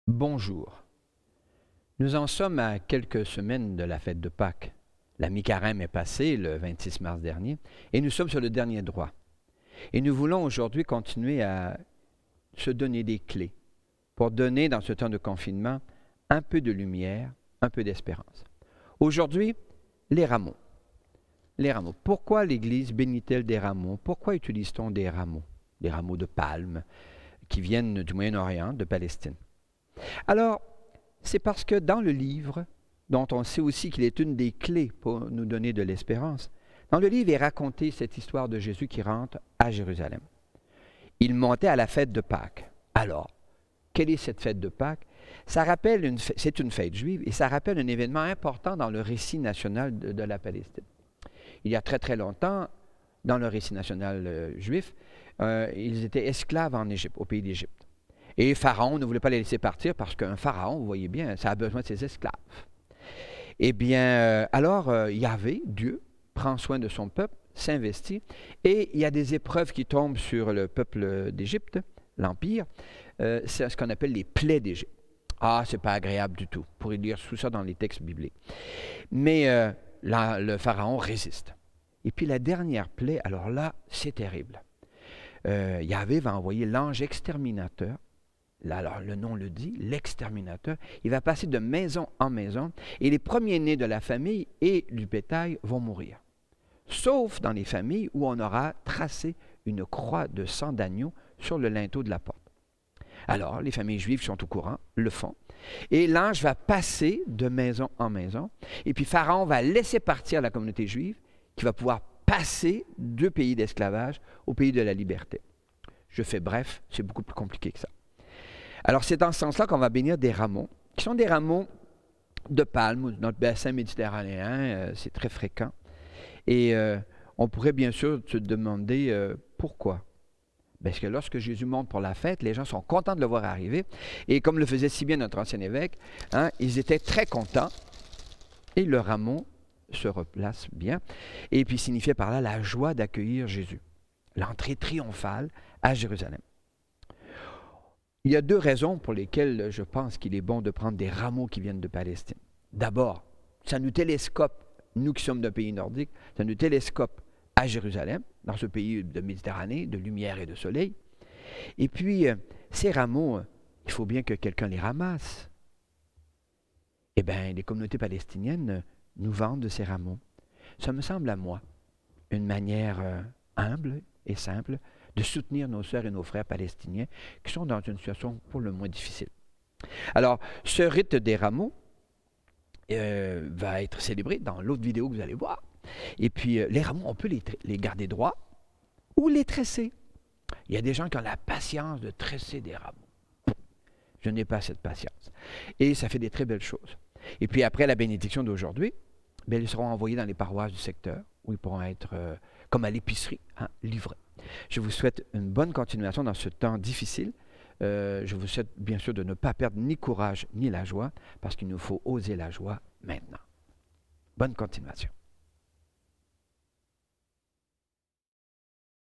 Bonjour. Nous en sommes à quelques semaines de la fête de Pâques. La mi-carême est passée le 26 mars dernier et nous sommes sur le dernier droit. Et nous voulons aujourd'hui continuer à se donner des clés pour donner dans ce temps de confinement un peu de lumière, un peu d'espérance. Aujourd'hui, les rameaux. Les rameaux. Pourquoi l'Église bénit-elle des rameaux? Pourquoi utilise-t-on des rameaux? Des rameaux de palme qui viennent du Moyen-Orient, de Palestine. Alors, c'est parce que dans le livre, dont on sait aussi qu'il est une des clés pour nous donner de l'espérance, dans le livre est racontée cette histoire de Jésus qui rentre à Jérusalem. Il montait à la fête de Pâques. Alors, quelle est cette fête de Pâques? C'est une fête juive et ça rappelle un événement important dans le récit national de la Palestine. Il y a très très longtemps, dans le récit national juif, ils étaient esclaves en Égypte, au pays d'Égypte. Et Pharaon ne voulait pas les laisser partir parce qu'un pharaon, vous voyez bien, ça a besoin de ses esclaves. Eh bien, alors Yahvé, Dieu, prend soin de son peuple, s'investit, et il y a des épreuves qui tombent sur le peuple d'Égypte, l'Empire, c'est ce qu'on appelle les plaies d'Égypte. Ah, c'est pas agréable du tout. Vous pourrez lire tout ça dans les textes bibliques. Mais le pharaon résiste. Et puis la dernière plaie, alors là, c'est terrible. Yahvé va envoyer l'ange exterminateur. Là, alors, le nom le dit, l'exterminateur. Il va passer de maison en maison et les premiers-nés de la famille et du bétail vont mourir. Sauf dans les familles où on aura tracé une croix de sang d'agneau sur le linteau de la porte. Alors, les familles juives sont au courant, le font. Et l'ange va passer de maison en maison. Et puis Pharaon va laisser partir la communauté juive qui va pouvoir passer du pays d'esclavage au pays de la liberté. Je fais bref, c'est beaucoup plus compliqué que ça. Alors, c'est dans ce sens-là qu'on va bénir des rameaux, qui sont des rameaux de palme. Notre bassin méditerranéen, c'est très fréquent. Et on pourrait bien sûr se demander pourquoi. Parce que lorsque Jésus monte pour la fête, les gens sont contents de le voir arriver. Et comme le faisait si bien notre ancien évêque, ils étaient très contents. Et le rameau se replace bien. Et puis signifiait par là la joie d'accueillir Jésus. L'entrée triomphale à Jérusalem. Il y a deux raisons pour lesquelles je pense qu'il est bon de prendre des rameaux qui viennent de Palestine. D'abord, ça nous télescope, nous qui sommes d'un pays nordique, ça nous télescope à Jérusalem, dans ce pays de Méditerranée, de lumière et de soleil. Et puis, ces rameaux, il faut bien que quelqu'un les ramasse. Eh bien, les communautés palestiniennes nous vendent ces rameaux. Ça me semble à moi une manière humble et simple de soutenir nos sœurs et nos frères palestiniens qui sont dans une situation pour le moins difficile. Alors, ce rite des rameaux va être célébré dans l'autre vidéo que vous allez voir. Et puis, les rameaux, on peut les garder droits ou les tresser. Il y a des gens qui ont la patience de tresser des rameaux. Je n'ai pas cette patience. Et ça fait des très belles choses. Et puis, après la bénédiction d'aujourd'hui, ils seront envoyés dans les paroisses du secteur où ils pourront être, comme à l'épicerie, livrés. Je vous souhaite une bonne continuation dans ce temps difficile. Je vous souhaite bien sûr de ne pas perdre ni courage ni la joie, parce qu'il nous faut oser la joie maintenant. Bonne continuation.